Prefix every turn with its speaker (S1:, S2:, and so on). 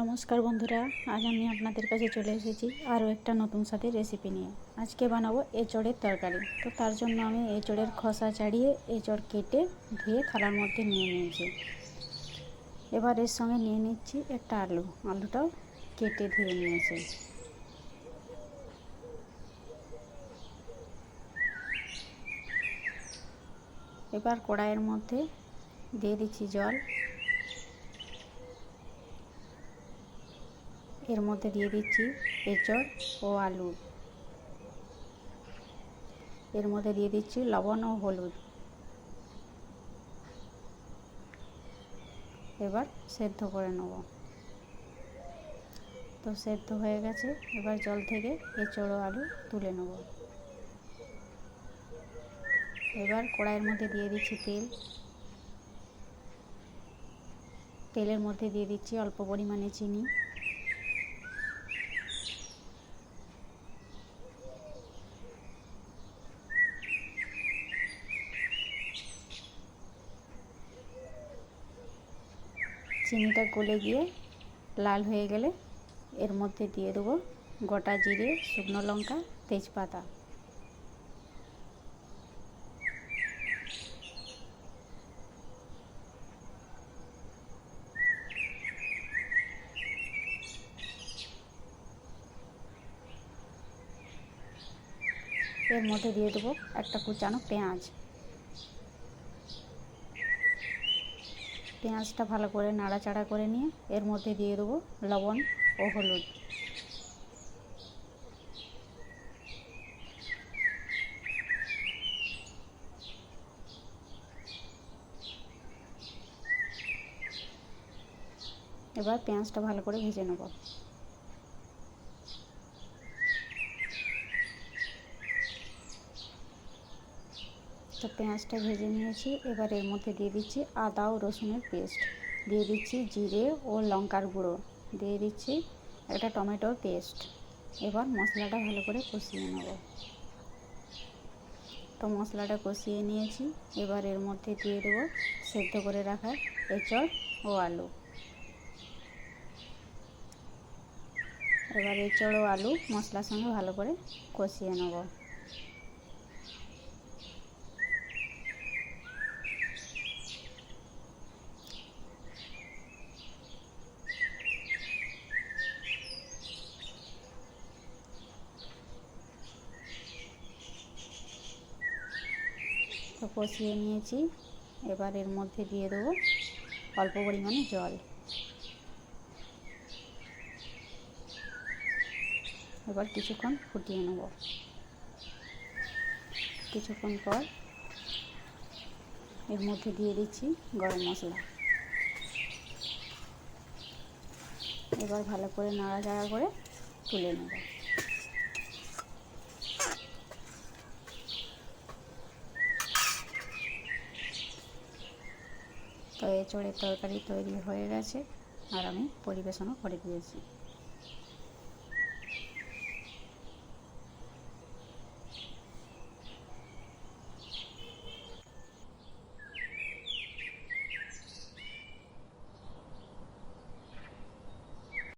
S1: নমস্কার বন্ধুরা, আজ আমি আপনাদের কাছে চলে এসেছি আরও একটা নতুন স্বাদের রেসিপি নিয়ে। আজকে বানাবো এঁচড়ের তরকারি। তো তার জন্য আমি এঁচড়ের খোসা ছাড়িয়ে এঁচড় কেটে ধুয়ে থালার মধ্যে নিয়ে নিয়েছি। এবার এর সঙ্গে নিয়ে নিচ্ছি একটা আলুটাও কেটে ধুয়ে নিয়েছি। এবার কড়াইয়ের মধ্যে দিয়ে দিচ্ছি জল। এর মধ্যে দিয়ে দিচ্ছি এঁচড় ও আলু। এর মধ্যে দিয়ে দিচ্ছি লবণ ও হলুদ। এবার সেদ্ধ করে নেব। তো সেদ্ধ হয়ে গেছে, এবার জল থেকে এঁচড় ও আলু তুলে নেব। এবার কড়াইয়ের মধ্যে দিয়ে দিচ্ছি তেলের মধ্যে দিয়ে দিচ্ছি অল্প পরিমাণে চিনি। চিনিটা গলে গিয়ে লাল হয়ে গেলে এর মধ্যে দিয়ে দেবো গোটা জিরে, শুকনো লঙ্কা, তেজপাতা। এর মধ্যে দিয়ে দেবো একটা কুচানো পেঁয়াজটা ভালো করে নাড়াচাড়া করে নিয়ে এর মধ্যে দিয়ে দেবো লবণ ও হলুদ। এবার পেঁয়াজটা ভালো করে ভেজে নেব। তো পেঁয়াজটা ভেজে নিয়েছি। এবার এর মধ্যে দিয়ে দিচ্ছি আদা ও রসুনের পেস্ট, দিয়ে দিচ্ছি জিরে ও লঙ্কার গুঁড়ো, দিয়ে দিচ্ছি একটা টমেটোর পেস্ট। এবার মশলাটা ভালো করে কষিয়ে নেব। তো মশলাটা কষিয়ে নিয়েছি। এবার এর মধ্যে দিয়ে দেবো সেদ্ধ করে রাখা এঁচড় ও আলু। এবার এঁচড় ও আলু মশলার সঙ্গে ভালো করে কষিয়ে নেব। তো কষিয়ে নিয়েছি। এবার এর মধ্যে দিয়ে দেবো অল্প পরিমাণে জল। এবার কিছুক্ষণ ফুটিয়ে নেব। কিছুক্ষণ পর এর মধ্যে দিয়ে দিচ্ছি গরম মশলা। এবার ভালো করে নাড়াচাড়া করে তুলে নেব। তো এঁচড়ের তরকারি তৈরি হয়ে গেছে আর আমি পরিবেশনও করে দিয়েছি।